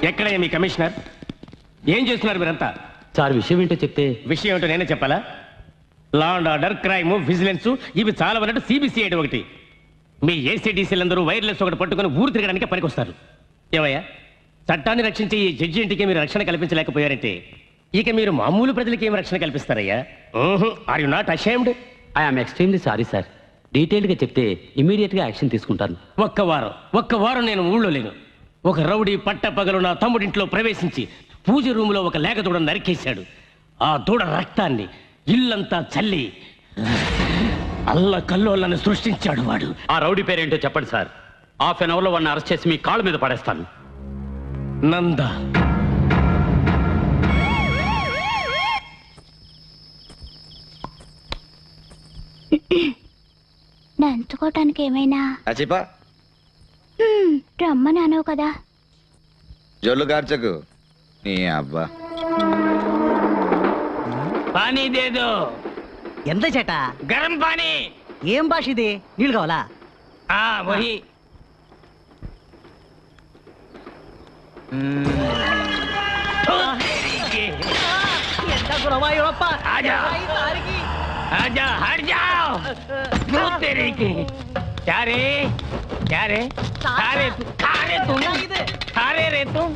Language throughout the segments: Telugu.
ఎక్కడయ్యా మీ కమిషనర్? ఏం చేస్తున్నారు మీరంతా? సార్ విషయం ఏంటో చెప్తే. విషయం ఏంటో నేనే చెప్పాలా? Law and order, crime, vigilance ఇవి చాలా వన్నట్టు సిబిసిఐడి ఒకటి. మీ ఏసీడీసీలందరూ వైర్లెస్ ఒకటి పట్టుకుని ఊరు తిరగడానికి పనికొస్తారు. ఏమయ్యా, చట్టాన్ని రక్షించే ఈ జడ్జి ఇంటికి మీరు రక్షణ కల్పించలేకపోయారంటే ఇక మీరు మామూలు ప్రజలకి ఏం రక్షణ కల్పిస్తారయ్యా? Are you not ashamed? I'm extremely sorry sir. డీటెయిల్డ్గా చెప్తే ఇమీడియట్గా యాక్షన్ తీసుకుంటాను. ఒక్క వారం నేను ఊళ్ళో లేను. ఒక రౌడీ పట్టపగలు నా తమ్ముడింట్లో ప్రవేశించి పూజ రూములో ఒక లేక దూడ నరికేశాడు. ఆ దూడ రక్తాన్ని ఇల్లంతా చల్లి అల్ల కల్లోలను సృష్టించాడు వాడు. ఆ రౌడీ పేరేంటో చెప్పండి సార్. హాఫ్ అన్ అవర్లో వాడిని అరెస్ట్ చేసి మీ కాళ్ళ మీద పడేస్తాను. నంద. నంచుకోవటానికి ఏమైనా రమ్మని అనవు కదా. జొల్లు కార్చకు నీ అబ్బా. పానీ దేదో. ఎంత చేట? గరం పానీ. ఏం భాష ఇది? నీళ్ళు కావాలా? వహి. ఎంత గురవాయూరప్ప. आजा हट जाओ। भूत तेरे के। क्या रे रे तुम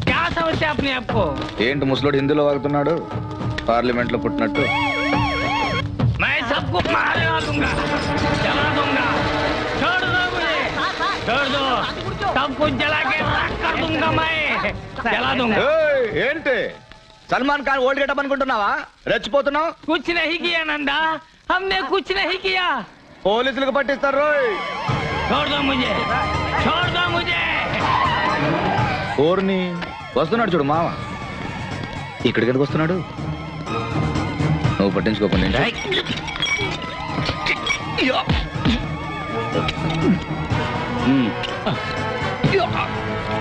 क्या समझते अपने आप को? ఏంటి ముసలోడు హిందీలో వాగుతున్నాడు? పార్లమెంట్ లో పుట్టినట్టు. मैं सबको मारवा दूंगा, जला दूंगा। छोड़ दो मुझे, छोड़ दो। सब कुछ जला के राख कर दूंगा मैं, जला दूंगा। ఏంటి సల్మాన్ ఖాన్ ఓల్డ్ గెటప్ అనుకుంటున్నావా? రెచ్చిపోతున్నావు. कुछ नहीं किया नंदा, हमने कुछ नहीं किया। పోలీసులకు పట్టిస్తారు. छोड़ दो मुझे, छोड़ दो मुझे। ఓర్ని వస్తున్నాడు చూడు మామ. ఇక్కడికి ఎందుకు వస్తున్నాడు? నువ్వు పట్టించుకోకుండా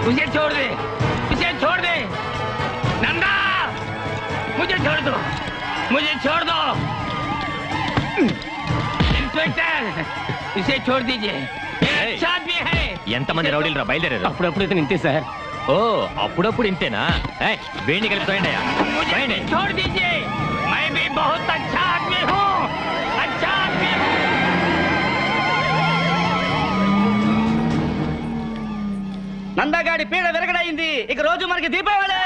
मुझे छोड़ दे, मुझे छोड़ दे नंदा, मुझे छोड़ दो, मुझे छोड़ दो। इंस्पेक्टर इसे छोड़ दीजिए, अच्छा आदमी है। ఎంతమంది రౌడీలు రా బయలుదేరారు? అప్పుడప్పుడు ఇతను ఇంతే సార్. ఓ అప్పుడప్పుడు ఇంతేనా? వేణి కలిపి छोड़ दीजिए, मैं भी बहुत अच्छा आदमी हूँ, अच्छा आदमी हूँ। నందగాడి పీడ విరగడైంది. ఇక రోజు మనకి దీపావళి.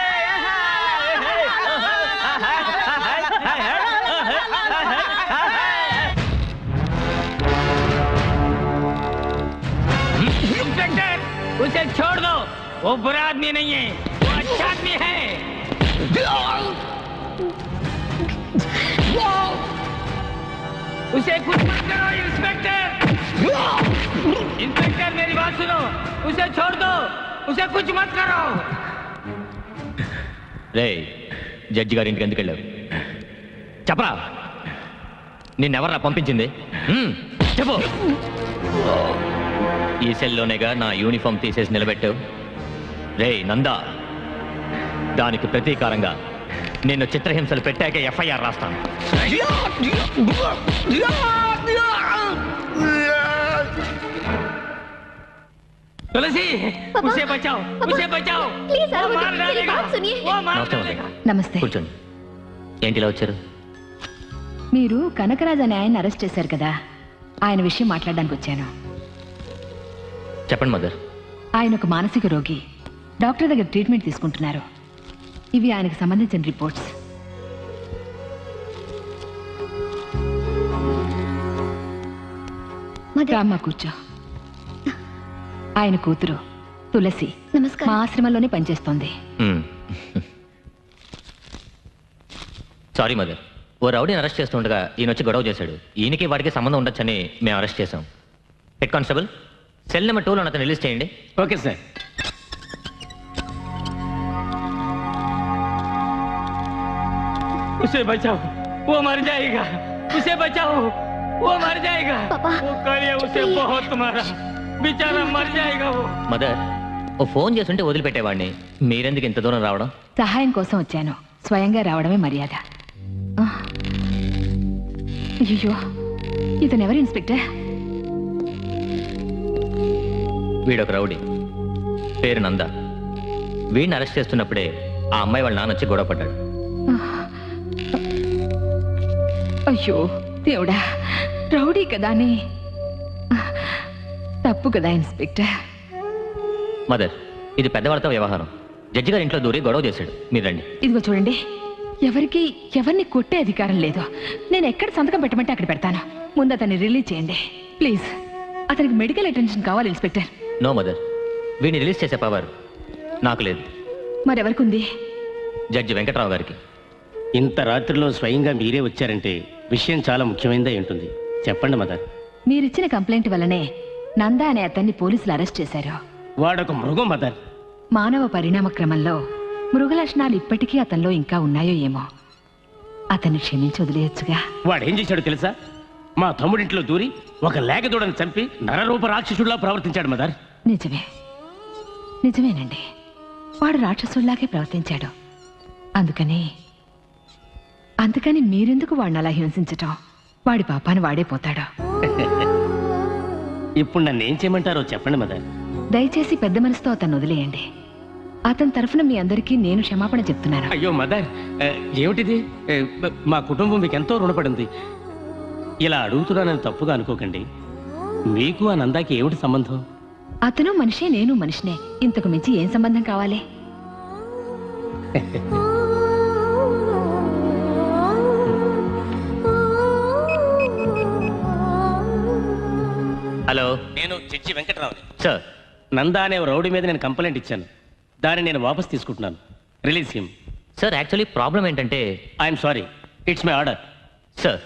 इंस्पेक्टर उसे छोड़ दो, वो बुरा आदमी नहीं है, वो अच्छा आदमी है। उसे कुछ मत करो इंस्पेक्टर, इंस्पेक्टर मेरी बात सुनो, उसे छोड़ दो, उसे कुछ मत करो। రే జడ్జి గారి ఇంటికి ఎందుకు వెళ్ళావు? చెప్పరా, నిన్నెవర్రా పంపించింది? చెప్పు. ఈ సెల్లోనేగా నా యూనిఫామ్ తీసేసి నిలబెట్టావు. రే నందా, దానికి ప్రతీకారంగా నిన్ను చిత్రహింసలు పెట్టాక ఎఫ్ఐఆర్ రాస్తాను. तुलसी, उसे बचाओ, उसे बचाओ। प्लीज वो मार डालेगा, वो मार डालेगा। నమస్తే. కూర్చోండి. ఏంటి ఇలా వచ్చారు? మీరు కనకరాజ్ అనే ఆయన అరెస్ట్ చేశారు కదా, ఆయన విషయం మాట్లాడడానికి వచ్చాను. చెప్పండి మదర్. ఆయన ఒక మానసిక రోగి, డాక్టర్ దగ్గర ట్రీట్మెంట్ తీసుకుంటున్నారు. ఇవి ఆయనకు సంబంధించిన రిపోర్ట్స్. రామ్మా కూర్చో. ఆయన కూతురు తులసి మా ఆశ్రమంలోనే పనిచేస్తోంది. సారీ మదర్, ఓ రౌడీని అరెస్ట్ చేస్తుండగా ఈయన వచ్చి గొడవ చేశాడు. ఈయనకి వాడికి సంబంధం ఉండొచ్చని మేము అరెస్ట్ చేశాం. హెడ్ కానిస్టేబుల్, సెల్ నెంబర్ 2లో అతను రిలీజ్ చేయండి. Okay sir. उसे बचाओ, वो मर जाएगा, उसे बचाओ, वो मर जाएगा। वो कालिया उसे बहुत मारा, बेचारा मर जाएगा वो। మదర్, ఓ ఫోన్ చేస్తుంటే వదిలిపెట్టేవాడిని, మీరెందుకు ఇంత దూరం రావడం? సహాయం కోసం వచ్చాను, స్వయంగా రావడమే మర్యాద. అయ్యో, ఇతను ఎవరు ఇన్స్పెక్టర్? వీడొక రౌడీ, పేరు నంద. వీడిని అరెస్ట్ చేస్తున్నప్పుడే ఆ అమ్మాయి వాళ్ళ నాన్న వచ్చి గొడవ పడ్డాడు. అయ్యో దేవుడా, రౌడీ కదాని. తప్పు కదా ఇన్స్పెక్టర్. మదర్, ఇది పెద్దవాళ్ళతో వ్యవహారం. జడ్జి గారి ఇంట్లో దూరి గొడవ చేశాడు. మీరు రండి. ఇదిగో చూడండి, ఎవరిని కొట్టే అధికారం లేదు. నేను ఎక్కడ సంతకం పెట్టమంటే అక్కడ పెడతాను. ముందు అతన్ని రిలీజ్ చేయండి ప్లీజ్. అతనికి మెడికల్ అటెన్షన్ కావాలి ఇన్స్పెక్టర్. నో మదర్, వీడిని రిలీజ్ చేసే పవర్ నాకు లేదు. మరెవరికి ఉంది? జడ్జి వెంకట్రావు గారికి. ఇంత రాత్రిలో స్వయంగా మీరే వచ్చారంటే విషయం చాలా ముఖ్యమైనదే ఉంటుంది. చెప్పండి మదర్. మీరిచ్చిన కంప్లైంట్ వల్లనే నందా అనే అతన్ని పోలీసులు అరెస్ట్ చేశారు. వాడొక మృగం మదర్. మానవ పరిణామ క్రమంలో మృగ లక్షణాలు ఇప్పటికీ అతనిలో ఇంకా ఉన్నాయో ఏమో. అతన్ని క్షమించి వదిలేయచ్చుగా. వాడేం చేశాడో తెలుసా? మా తమ్ముడింట్లో దూరి ఒక లేగదూడని చంపి నరరూప రాక్షసుడిలా ప్రవర్తించాడు మదర్. నిజమేనండి, వాడు రాక్షసుడిలాగే ప్రవర్తించాడు. అందుకని మీరెందుకు వాడిని అలా హింసించటం? వాడి పాపాన్ని వాడే పోతాడు. ఇప్పుడు నన్ను ఏం చేయమంటారో చెప్పండి మదర్. దయచేసి పెద్ద మనసుతో అతన్ని వదిలేయండి. అతని తరఫున మీ అందరికీ నేను క్షమాపణ చెప్తున్నాను. అయ్యో మదర్, ఏమిటిది? మా కుటుంబం మీకు ఎంతో రుణపడింది. ఇలా అడుగుతున్నానని తప్పుగా అనుకోకండి. మీకు ఆ నందాకి ఏమిటి సంబంధం? అతను మనిషే, నేను మనిషినే. ఇంతకు మించి ఏం సంబంధం కావాలి? హలో, నేను జడ్జి వెంకట్రావు. సార్. నందా అనే రౌడీ మీద నేను కంప్లైంట్ ఇచ్చాను. దాన్ని నేను వాపస్ తీసుకుంటున్నాను. Release him. Sir, actually problem ఏంటంటే I'm sorry, it's my order. Sir.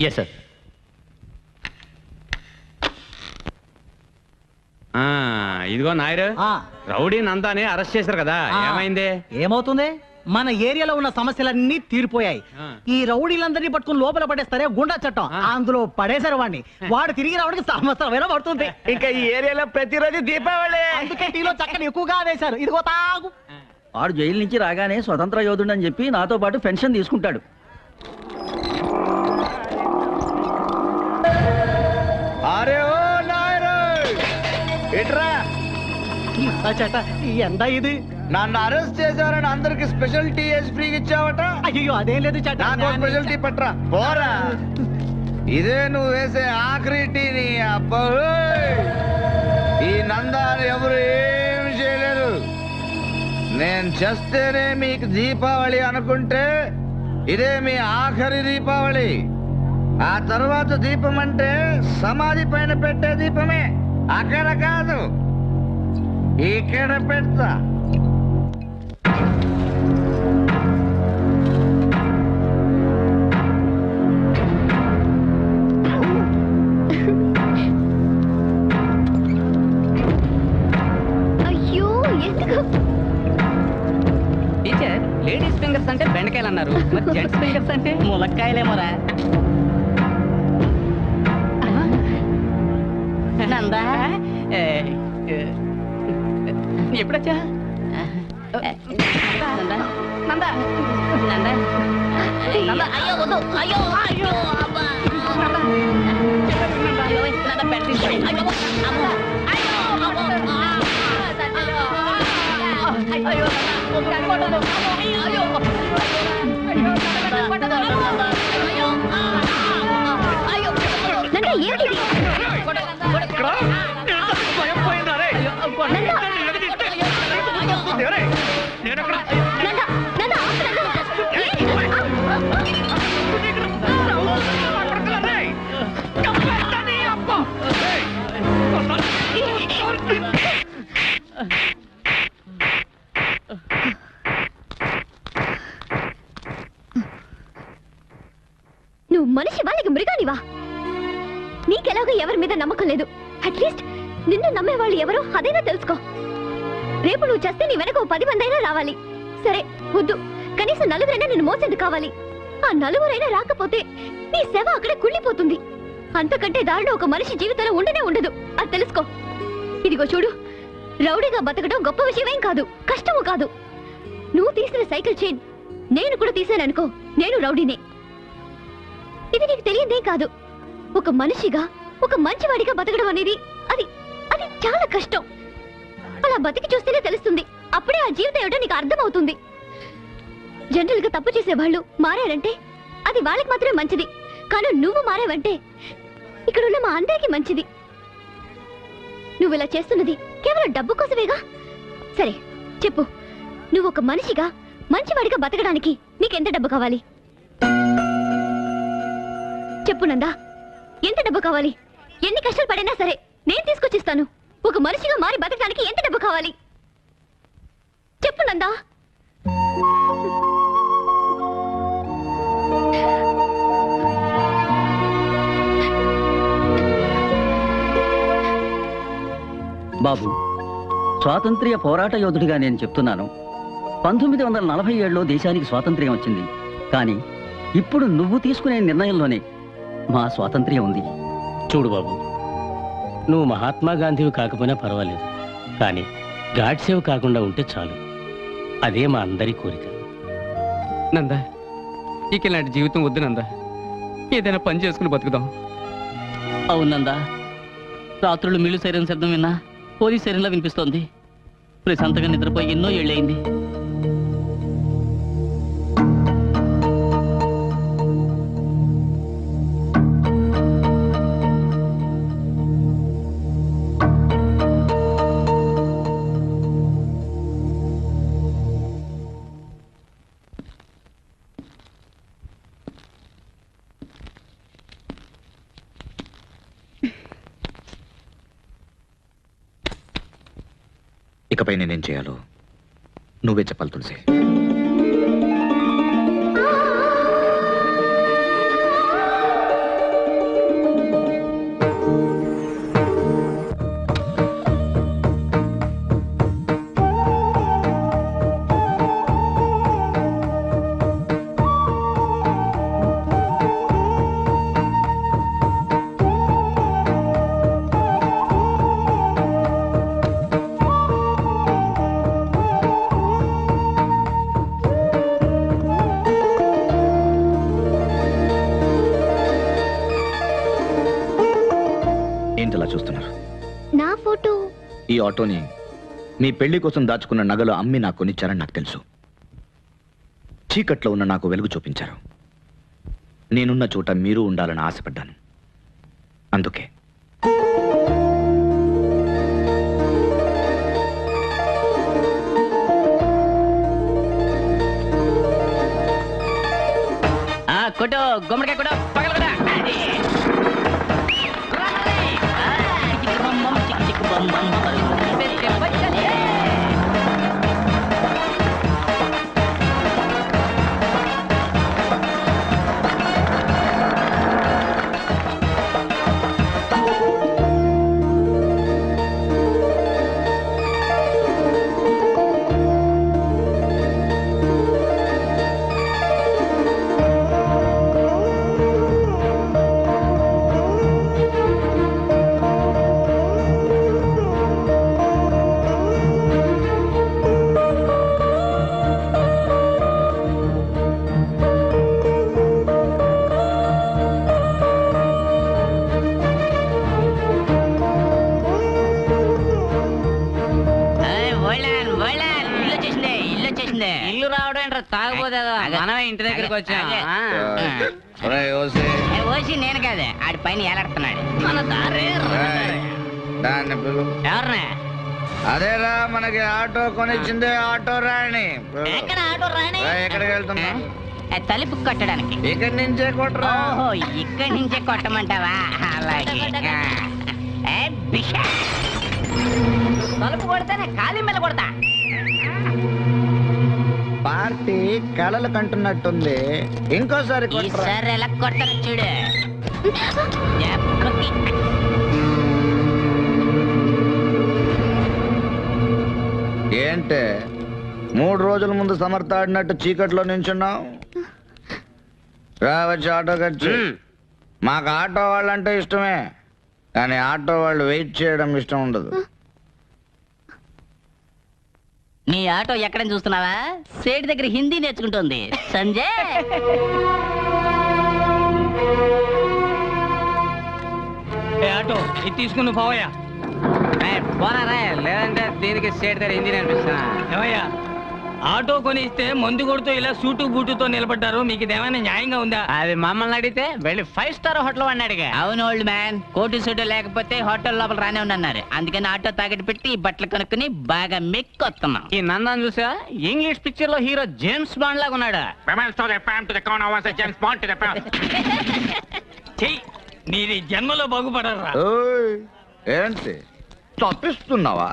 Yes sir. ఇదిగో నాయరు, రౌడీ నందాని అరెస్ట్ చేశారు కదా, ఏమైంది? ఏమవుతుంది? మన ఏరియాలో ఉన్న సమస్యలన్నీ తీరిపోయాయి. ఈ రౌడీలందరినీ పట్టుకుని లోపల పడేస్తారే గుండా చట్టం, అందులో పడేశారు వాడిని. వాడు తిరిగి రావడానికి సంవత్సరం పడుతుంది. ఇంకా ఈ ఏరియాలో ప్రతిరోజు దీపావళి. అందుకే టీలో చక్కని ఎక్కువగా వేశారు. ఇదిగో తాగు. వాడు జైలు నుంచి రాగానే స్వతంత్ర యోధుడు అని చెప్పి నాతో పాటు పెన్షన్ తీసుకుంటాడు. అరే ఓ నాయరు, ఇట్రా. చట ఎంత ఇది? నన్ను అరెస్ట్ చేశారని అందరికి స్పెషల్ టీ వేసి ఫ్రీగా ఇచ్చావట. అయ్యో అదేం లేదు చట. నాకు స్పెషల్ టీ పట్రా. పోరా, ఇదే నువ్వు వేసే ఆఖరి టీ. నీ అబ్బా, ఈ నందాన్ని ఎవరు ఏమి చేయలేరు. నేను చేస్తేనే మీకు దీపావళి అనుకుంటే ఇదే మీ ఆఖరి దీపావళి. ఆ తర్వాత దీపం అంటే సమాధి పైన పెట్టే దీపమే, అక్కడ కాదు, ఇక్కడ పెడతా. అయ్యో ఎందుకు? టీచర్, లేడీస్ ఫింగర్స్ అంటే బెండకాయలు అన్నారు, మరి జెంట్స్ ఫింగర్స్ అంటే ములక్కాయలేమోరా. నందా ఎప్పుడొచ్చా? నందా అయ్యో వద్దు, అయ్యో అయ్యో అబ్బా, నువ్వు మనిషి వాళ్ళకి మృగానివా? నీకెలాగో ఎవరి మీద నమ్మకం లేదు. అట్లీస్ట్ నిన్ను నమ్మేవాళ్ళు ఎవరో అదైనా తెలుసుకో. రేపు నువ్వు చేస్తే నీ వెనక 10 మంది అయినా రావాలి. సరే వద్దు, కనీసం 4 నిన్ను మోసేది కావాలి. ఆ 4 రాకపోతే నీ సేవ అక్కడే కుళ్ళిపోతుంది. అంతకంటే దారిలో ఒక మనిషి జీవితంలో ఉండనే ఉండదు, అది తెలుసుకో. ఇదిగో చూడు, రౌడీగా బతకడం గొప్ప విషయమేం కాదు, కష్టము కాదు. నువ్వు తీసిన సైకిల్ చైన్ నేను కూడా తీసాననుకో, నేను రౌడీనే. ఇది నీకు తెలియదే కాదు. ఒక మనిషిగా, ఒక మంచివాడిగా బతకడం అనేది అది అది చాలా కష్టం. అలా బతికి చూస్తేనే తెలుస్తుంది అప్పుడే ఆ జీవితం ఏమిటో నీకు అర్థమవుతుంది. జనరల్ గా తప్పు చేసే వాళ్ళు మారారంటే అది వాళ్ళకి మాత్రమే మంచిది. కానీ నువ్వు మారావంటే ఇక్కడ ఉన్న మా అందరికీ మంచిది. నువ్వు ఇలా చేస్తున్నది కేవలం డబ్బు కోసమేగా? సరే చెప్పు, నువ్వు ఒక మనిషిగా మంచివాడిగా బతకడానికి నీకెంత డబ్బు కావాలి? చెప్పు నందా, ఎంత డబ్బు కావాలి? ఎన్ని కష్టాలు పడినా సరే నేను తీసుకొచ్చిస్తాను. ఒక మనిషిగా మారి బతకడానికి ఎంత డబ్బు కావాలి? చెప్పు నందా. బాబు, స్వాతంత్ర్య పోరాట యోధుడిగా నేను చెప్తున్నాను. 1947లో దేశానికి స్వాతంత్ర్యం వచ్చింది. కానీ ఇప్పుడు నువ్వు తీసుకునే నిర్ణయంలోనే మా స్వాతంత్ర్యం ఉంది. చూడు బాబు, నువ్వు మహాత్మా గాంధీవి కాకపోయినా పర్వాలేదు, కానీ గాడ్సేవ్ కాకుండా ఉంటే చాలు. అదే మా అందరి కోరిక. నందా, ఇక ఇలాంటి జీవితం వద్దు నందా. ఏదైనా పని చేసుకుని బతుకుదాం. అవునందా, రాత్రులు మిల్లు సైరన్ శబ్దం విన్నా పోలీస్ సైరన్లా వినిపిస్తోంది. ప్రశాంతంగా నిద్రపోయి ఎన్నో ఏళ్ళయింది. ఇకపై నేనేం చేయాలో నువ్వే చెప్పాలి తులసి. ఏంటలా చూస్తున్నారు? నా ఫోటో. ఈ ఆటోని మీ పెళ్లి కోసం దాచుకున్న నగలు అమ్మి నాకు కొనిచ్చారని నాకు తెలుసు. చీకట్లో ఉన్న నాకు వెలుగు చూపించారు. నేనున్న చోట మీరు ఉండాలని ఆశపడ్డాను. అందుకే కొట్టు గుమ్మడికాయ కూడా పగల కూడా. ఇల్లు రావడం ఏంట్రా తాగబోదే మనమే ఇంటి దగ్గరికి వచ్చాం. ఓసి నేను కాదే, ఆడి పైన ఏలాడుతున్నాడు. మన దారే దాన్ని పిలు. ఎవరినే? అదేరా మనకి ఆటో కొనిచ్చింది ఆటో రాణి. ఎక్కడ ఆటో రాని? ఎక్కడికి వెళ్తున్నా? తలుపు కొట్టడానికి. ఇక్కడి నుంచే కొట్టరా. ఓహో, ఇక్కడి నుంచే కొట్టమంటావా? అలాగే. తలుపు కొడితేనే కాలి మీద కొడతా. పార్టీ కళలు కంటున్నట్టుంది. ఇంకోసారి కొట్టరా. ఈసారి ఎలా కొడతాను చూడు. ఏంటే 3 రోజుల ముందు సమర్థాడినట్టు చీకట్లో నించున్నావు? రావచ్చు ఆటో ఖర్చు. మాకు ఆటో వాళ్ళంటే ఇష్టమే, కానీ ఆటో వాళ్ళు వెయిట్ చేయడం ఇష్టం ఉండదు. నీ ఆటో ఎక్కడ చూస్తున్నావా? సేటు దగ్గర హిందీ నేర్చుకుంటుంది. సంజయ్, ఆటో ఇది తీసుకుని పోవయా. పోనారా లేదంటే దీనికి స్టేట్ దగ్గర హిందీ నేర్పిస్తున్నా. ఏమయ్యా ఆటో కొని ఇస్తే మందు కొడుతూ ఇలా సూటు బూటుతో నిలబడ్డారు, మీకు ఇదేమైనా న్యాయంగా ఉందా? అది మమ్మల్ని అడిగితే వెళ్ళి 5 స్టార్ హోటల్ వాడిని అడిగా. అవును ఓల్డ్ మ్యాన్, కోటు సూటు లేకపోతే హోటల్ లోపల రానే ఉన్నారు. అందుకని ఆటో తాకట్టు పెట్టి ఈ బట్టలు కొనుక్కుని బాగా మెక్కొస్తున్నాం. ఈ నందాన్ని చూసా ఇంగ్లీష్ పిక్చర్ లో హీరో జేమ్స్ బాండ్ లాగా ఉన్నాడు. చెయ్యి నీది జన్మలో బాగుపడరా. ఓయ్, ఏంటి తప్పిస్తున్నావా?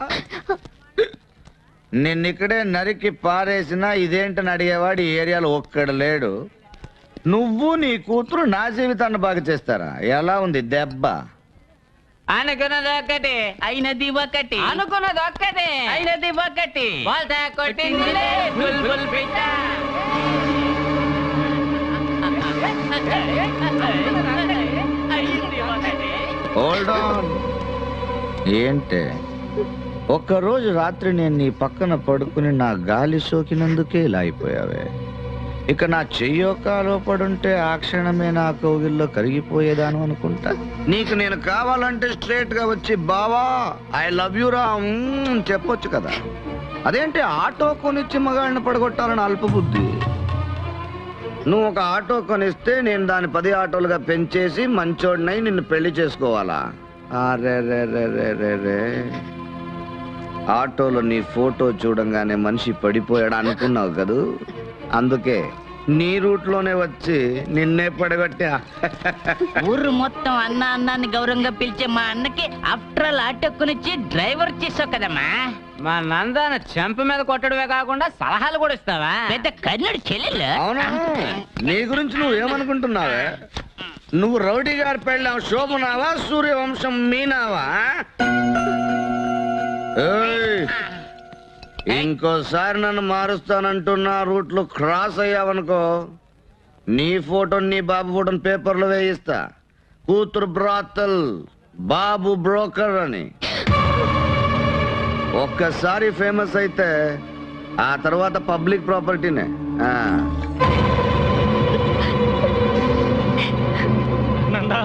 నిన్నిక్కడే నరికి పారేసినా ఇదేంటని అడిగేవాడు ఈ ఏరియాలో ఒక్కడు లేడు. నువ్వు నీ కూతురు నా జీవితాన్ని బాగా చేస్తారా? ఎలా ఉంది దెబ్బ? అనుకున్నది ఒకటి అయినది ఒకటి, అనుకున్నది ఒక్కటే అయినది ఒకటి. బోల్తా కొట్టిందిలే బుల్బుల్ పిట్ట. Hold on. ఏంటే ఒక్కరోజు రాత్రి నేను నీ పక్కన పడుకుని నా గాలి సోకినందుకే ఇలా అయిపోయావే. ఇక నా చెయ్యో కాలో పడుంటే ఆ క్షణమే నా కోగిల్లో కరిగిపోయేదాను అనుకుంటా. నీకు నేను కావాలంటే స్ట్రేట్ గా వచ్చి బావా ఐ లవ్ యూ రా అని చెప్పొచ్చు కదా. అదేంటి ఆటో కొనిచ్చి మగాళ్ళని పడగొట్టాలని అల్పబుద్ధి. నువ్వు ఒక ఆటో కొనిస్తే నేను దాన్ని 10 ఆటోలుగా పెంచేసి మంచోడినై నిన్ను పెళ్లి చేసుకోవాలా? అరే రే రే రే రే రే. ఆటోలో నీ ఫోటో చూడంగానే మనిషి పడిపోయాడు అనుకున్నావు కదూ, అందుకే నీ రూట్లోనే వచ్చి నిన్నే పడగొట్టా. ఊరు మొత్తం అన్న అన్నాన్ని గౌరవంగా పిలిచే మా అన్నకి ఆఫ్టర్ ఆల్ ఆటో కొనిచ్చి డ్రైవర్ చేసావు కదమ్మా. మా నందాన్ని చెంప మీద కొట్టడమే కాకుండా సలహాలు కూడా ఇస్తావా? పెద్ద కర్ణుడు చెల్లెలు. అవునా? నీ గురించి నువ్వేమనుకుంటున్నావే? నువ్వు రౌడీ గారి పెళ్ళాం శోభనావా, సూర్యవంశం మీనావా? ఏయ్, ఇంకోసారి నన్ను మారుస్తానంటున్నా రూట్లు క్రాస్ అయ్యావనుకో నీ ఫోటో నీ బాబు ఫోటోని పేపర్లో వేయిస్తా. కూతురు బ్రాతల్, బాబు బ్రోకర్ అని. ఒక్కసారి ఫేమస్ అయితే ఆ తర్వాత పబ్లిక్ ప్రాపర్టీనే. నందా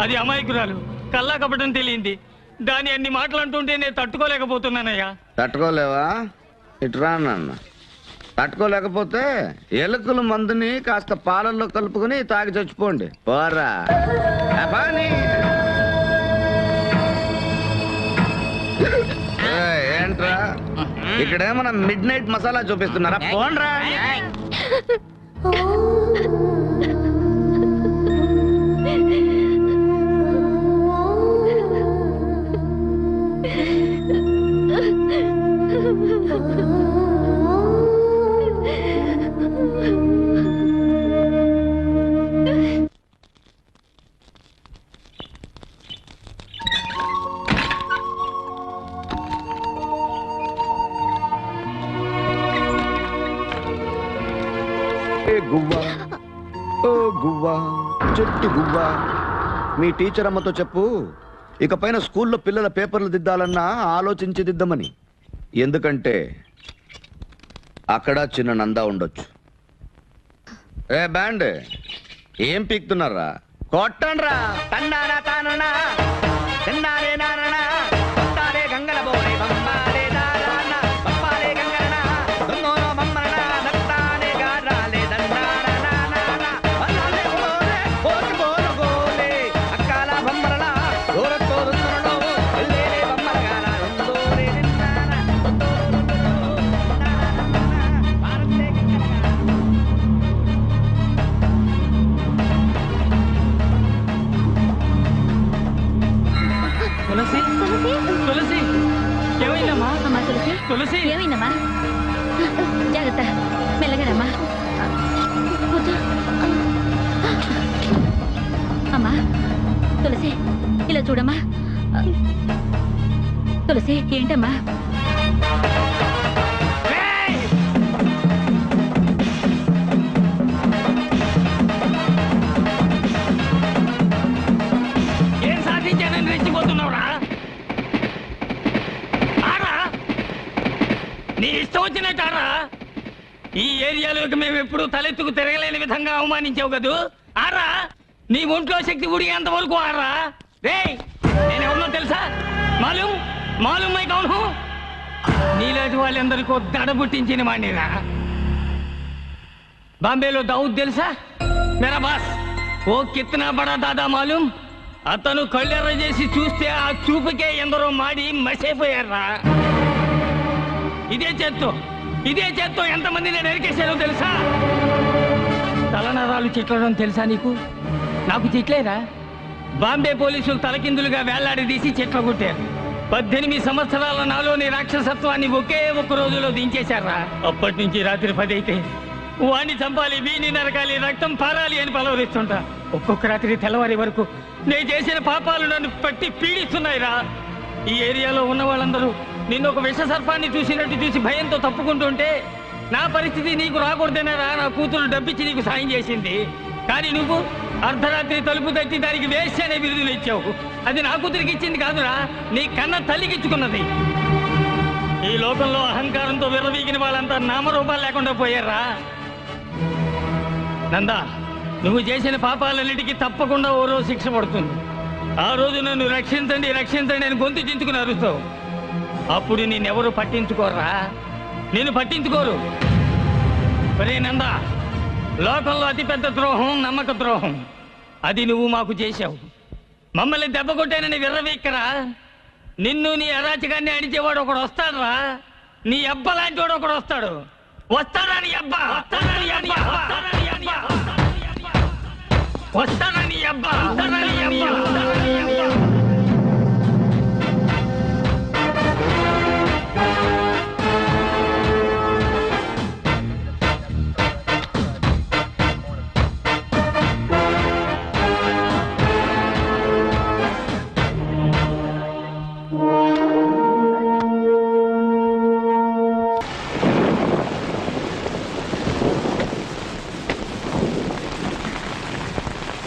అది అమాయకురాలు, కల్లా కపటం తెలియంది. దాని అన్ని మాటలు అంటుంటే నేను తట్టుకోలేకపోతున్నానయ్యా. తట్టుకోలేవా? ఇటురా నాన్న. తట్టుకోలేకపోతే ఎలుకల మందుని కాస్త పాలల్లో కలుపుకొని తాగి చచ్చిపోండి. పోరా ఏంట్రా ఇక్కడేమన్నా మిడ్ నైట్ మసాలా చూపిస్తున్నారా? పోండ్రా. గువ్వా ఓ గువ్వా చెట్టు గువ్వా, మీ టీచర్ అమ్మతో చెప్పు ఇకపైన స్కూల్లో పిల్లల పేపర్లు దిద్దాలన్నా ఆలోచించి దిద్దమని. ఎందుకంటే అక్కడ చిన్న నందా ఉండొచ్చు. ఏ బ్యాండ్ ఏం పీక్తున్నారా? కొట్టండ్రా. తండానా తాననా తండానే నాననా కొట్టాలే గంగల బోరే బంబాలే దారానా బంబాలే గంగలనా దొంగోనో బొమ్మలనా దత్తాలే గారాలే దండానా నానా వల్లాలే ఓరే ఓరి బోరు గోలే అక్కాల బొమ్మలనా దూర తోరున్ననో ఎల్లేలే బొమ్మలగానా ఉందోరే నిన్నానా భారతే తులసి తులసి ఏమైందమ్మా? అమ్మా తులసి, తులసి ఏమైందమ్మా? జాగ్రత్త, మెల్లగానమ్మా. కూర్చో. అమ్మా తులసి, ఇలా చూడమ్మా. తులసి ఏంటమ్మా? ఏం సాధించానని రెచ్చిపోతున్నావురా? ఆరా నీ ఇష్టం వచ్చినట్టారా? ఈ ఏరియాలోకి మేము ఎప్పుడు తలెత్తుకు తిరగలేని విధంగా అవమానించావు కదూ. ఆరా నీ ఒంట్లో శక్తి ఉడిగేంత వరకు ఆరా. రేయ్ నేనెవరినో తెలుసా? మాలూం మాలూమ్ మై కౌన్ హూ నీలాంటి వాళ్ళందరికీ దడ పుట్టించిన వాడినిరా. బాంబేలో దావుద్ తెలుసా? మేరా బాస్ ఓ కిత్నా బడా దాదా మాలూమ్. అతను కళ్ళెర్ర చేసి చూస్తే ఆ చూపుకే ఎందరో మాడి మసైపోయారా. ఇదే చేత్తో ఎంతమంది నేను ఎరికేశారో తెలుసా? తలనరాలు చిట్లడం తెలుసా నీకు? నాకు చిట్లేరా. బాంబే పోలీసులు తలకిందులుగా వేలాడదీసి చిట్ల కొట్టారు. 18 సంవత్సరాల నాలోని రాక్షసత్వాన్ని ఒకే ఒక్క రోజులో దించేశారా. అప్పటి నుంచి రాత్రి 10 అయితే వాణ్ణి చంపాలి, వీణి నరకాలి, రక్తం పారాలి అని పలవరిస్తుంటా. ఒక్కొక్క రాత్రి తెల్లవారి వరకు నేను చేసిన పాపాలు నన్ను పట్టి పీడిస్తున్నాయిరా. ఈ ఏరియాలో ఉన్న వాళ్ళందరూ నిన్ను ఒక విష సర్పాన్ని చూసినట్టు చూసి భయంతో తప్పుకుంటుంటే నా పరిస్థితి నీకు రాకూడదేనారా. నా కూతురు డబ్బిచ్చి నీకు సాయం చేసింది. కానీ నువ్వు అర్ధరాత్రి తలుపు తట్టి దానికి వేస్ట్ అనే బిరుదులు ఇచ్చావు. అది నా కూతురికి ఇచ్చింది కాదురా, నీ కన్న తల్లికిచ్చుకున్నది. ఈ లోకంలో అహంకారంతో విర్రవీగిన వాళ్ళంతా నామరూపాలు లేకుండా పోయారా. నందా, నువ్వు చేసిన పాపాలన్నిటికీ తప్పకుండా ఓ రోజు శిక్ష పడుతుంది. ఆ రోజు నన్ను రక్షించండి రక్షించండి అని గొంతు చించుకుని అరుస్తావు. అప్పుడు నిన్నెవరు పట్టించుకోరా. నేను పట్టించుకోరు. ఒరే నందా, లోకంలో అతిపెద్ద ద్రోహం నమ్మక ద్రోహం. అది నువ్వు మాకు చేశావు. మమ్మల్ని దెబ్బ కొట్టానని విర్రవీక్కరా. నిన్ను నీ అరాచకాన్ని అడిచేవాడు ఒకడు వస్తాడురా. నీ అబ్బ లాంటి వాడు ఒకడు వస్తాడు. వస్తాడా నీ అబ్బా? వస్తాడా నీ అబ్బా? వస్తాడా నీ అబ్బా? వస్తాడా నీ అబ్బా?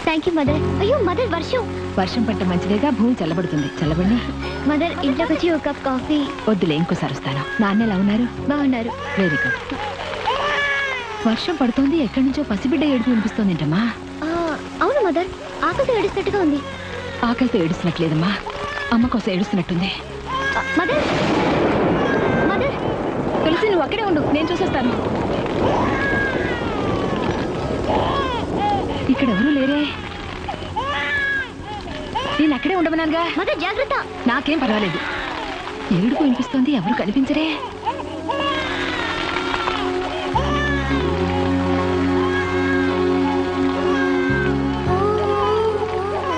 Thank you mother. అయ్యో మదర్, వర్షం పట్ట మంచిదేగా, భూమి చల్లబడుతుంది. చల్లబడి మదర్, ఇంట్లోకి వచ్చి ఒక కప్ కాఫీ. వద్దులే, ఇంకోసారి వస్తాను. నాన్న ఎలా ఉన్నారు? బాగున్నారు. Very good. వర్షం పడుతోంది, ఎక్కడి నుంచో పసిబిడ్డ ఏడుపు వినిపిస్తోందేంటమ్మా? అవును మదర్, ఆకలితో ఏడుస్తున్నట్టుగా ఉంది. ఆకలితో ఏడుస్తున్నట్లేదమ్మా, అమ్మ కోసం ఏడుస్తున్నట్టుంది. మదర్ మదర్, తులసి నువ్వు అక్కడే ఉండు, నేను చూసొస్తాను. ఇక్కడ ఎవరూ లేరే. నేను అక్కడే ఉండమన్నానుగా. మదర్ జాగ్రత్త. నాకేం పర్వాలేదు. ఏడుపు వినిపిస్తోంది, ఎవరు కనిపించరే.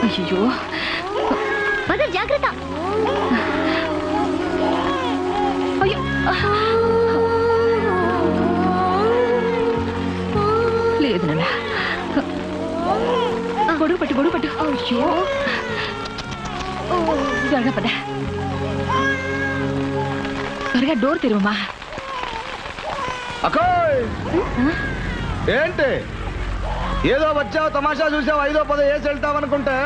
అయ్యో, మదర్ జాగ్రత్త. అయ్యో, లేదు నాన్న. గొడుగు పట్టు. అయ్యో, త్వరగా పద. త్వరగా డోర్ తెరువమ్మా. అక్కోయ్, ఏంటి ఏదో వచ్చావు, తమాషా చూసావు, 5ో 10 వేసి వెళ్తావనుకుంటే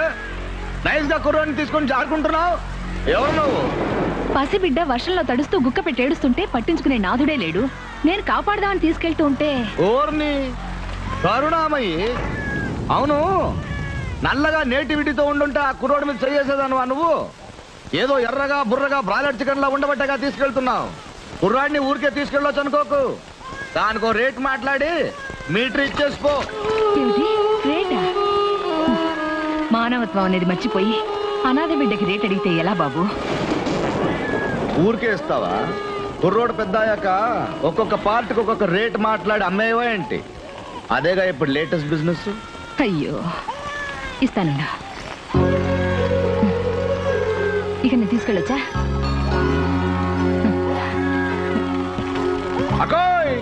నైస్ గా కుర్రాన్ని తీసుకొని జారుకుంటున్నావు. ఎవరు నువ్వు? పసిబిడ్డ వర్షంలో తడుస్తూ గుక్క పెట్టి ఏడుస్తుంటే పట్టించుకునే నాథుడే లేడు. నేను కాపాడదామని తీసుకెళ్తూ ఉంటే. ఓర్ని కరుణామయ్యి, అవును నల్లగా నేటివిటీతో ఉండుంటే ఆ కుర్రోడి మీద చేసేదానువా నువ్వు? ఏదో ఎర్రగా బుర్రగా బ్రాయిలర్ చికెన్ లా ఉండబట్టగా తీసుకెళ్తున్నావు. కుర్రాడిని ఊరికే తీసుకెళ్ళొచ్చు అనుకోకు. దానికో రేట్ మాట్లాడి మీటర్ ఇచ్చేసిపో. రేటా? మానవత్వం అనేది మర్చిపోయి అనాథ బిడ్డకి రేట్ అడిగితే ఎలా బాబు? ఊరికే ఇస్తావా? కుర్రోడు పెద్ద అయ్యాక ఒక్కొక్క పార్ట్కి ఒక్కొక్క రేట్ మాట్లాడి అమ్మేవా ఏంటి? అదేగా ఇప్పుడు లేటెస్ట్ బిజినెస్. అయ్యో, ఇస్తానుండా. ఇక నేను తీసుకెళ్ళొచ్చా? అకోయ్,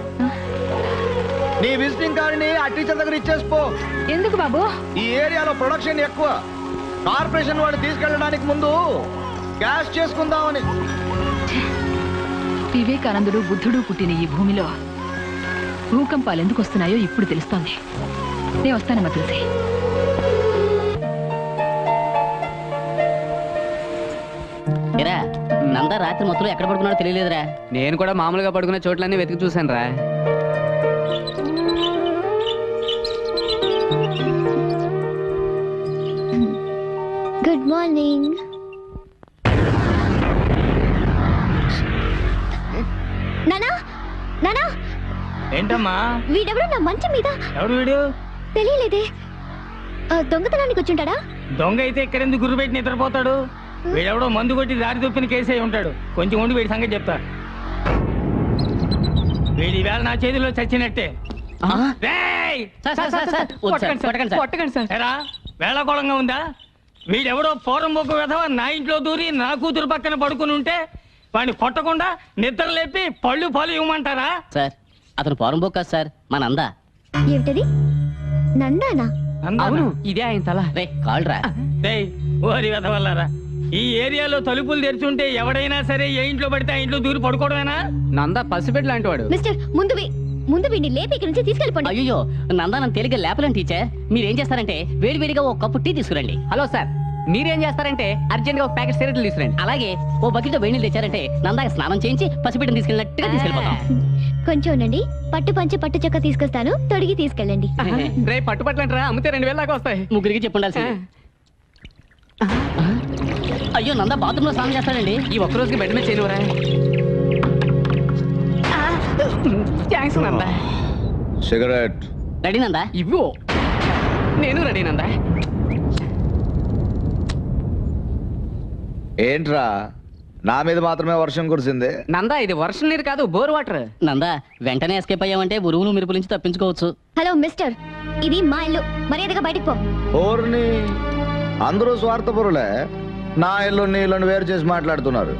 నీ విజిటింగ్ కార్డుని ఆ టీచర్ దగ్గర ఇచ్చేసిపో. ఎందుకు బాబు? ఈ ఏరియాలో ప్రొడక్షన్ ఎక్కువ. కార్పొరేషన్ వాడు తీసుకెళ్ళడానికి ముందు క్యాష్ చేసుకుందామని. వివేకానందుడు బుద్ధుడు పుట్టిన ఈ భూమిలో భూకంపాలు ఎందుకు వస్తున్నాయో ఇప్పుడు తెలుస్తోంది. నేను వస్తానమ్మా తులసి. నందా రాత్రి మొత్తం ఎక్కడ పడుకున్నాడో తెలియలేదురా. నేను కూడా మామూలుగా పడుకునే చోట్లన్నీ వెతికి చూశాను రా. Good morning. ఏంటమ్మా వీడెవడో నా మంచం మీద ఎవడు వీడు తెలియలేదే దొంగతనానికి వచ్చుంటాడా? దొంగ అయితే ఇక్కడెందుకు గుర్రు పెట్టి నిద్రపోతాడు? వీడెవడో మందు కొట్టి దారి తప్పిన కేసే ఉంటాడు. కొంచెం ఉండి వీడి సంగతి చెప్తా. వీడి వేళ నా చేతిలో చచ్చినట్టే. రేయ్! కొట్టకండి సార్. ఎరా వేళకోళంగా ఉందా? వీడెవడో పూర్వం బొగ్గు వెధవ నా ఇంట్లో దూరి నా కూతురు పక్కన పడుకుని ఉంటే వాడిని కొట్టకుండా నిద్ర లేపి పళ్ళు పాలు ఇవ్వమంటారా? సార్ అతను పోరం బొక్క సార్ మా నందా. ఏమిటది? నందానా? అవును ఇదే ఆయన తల. రే కాల్రా. డేయ్ ఓరి వెధవల్లారా, ఈ ఏరియాలో తలుపులు తెరుచుంటే ఎవడైనా సరే ఏ ఇంట్లో పడితే ఆ ఇంట్లో దూరి పడుకోవడమేనా? నందా పసిబిడ్డ లాంటి వాడు. మిస్టర్ ముందు వీడిని లేపి ఇక్కడి నుంచి తీసుకెళ్ళిపోండి. అయ్యో నందా నన్ను తేలిగ్గా లేపలేను టీచర్. మీరేం చేస్తారంటే వేడివేడిగా ఒక కప్పు టీ తీసుకురండి. హలో సార్, మీరేం చేస్తారంటే అర్జెంట్ గా ఒక ప్యాకెట్ సిగరెట్లు తీసుకురండి. అలాగే ఓ బకెట్ వేడి నీళ్ళు తెచ్చారంటే నందాకి స్నానం చేయించి పసిబిడ్డను తీసుకెళ్ళినట్టుగా తీసుకెళ్ళిపోతాం. కొంచెం ఉండండి, పట్టు పంచి పట్టు చక్క తీసుకొస్తాను, తొడిగి తీసుకెళ్ళండి. రేపు పట్టుపట్లంటారా? అమ్మితే 2000 దాకా వస్తాయి. ముగ్గురికి చెప్పుండాల్సింది. అయ్యో నందా బాత్రూమ్ లో స్నానం చేస్తాడండి. ఈ ఒక్క రోజుకి బెడ్ మీద చేయనివరా? Thanks Nanda. Cigarette ready Nanda? ఇవ్వు. నేను రెడీ నందా. ఏంట్రా నా మీద మాత్రమే వర్షం కురిసింది? నందా ఇది వర్షం నీరు కాదు, బోర్ వాటర్. నందా వెంటనే ఎస్కేప్ అయ్యామంటే ఉరువులు మెరుపుల నుంచి తప్పించుకోవచ్చు. హలో మిస్టర్, ఇది మా ఇల్లు, మర్యాదగా బయటికి పో. ఓర్ని అందరూ స్వార్థపరులే, నా ఇల్లు నీ ఇల్లుని వేరు చేసి మాట్లాడుతున్నారు.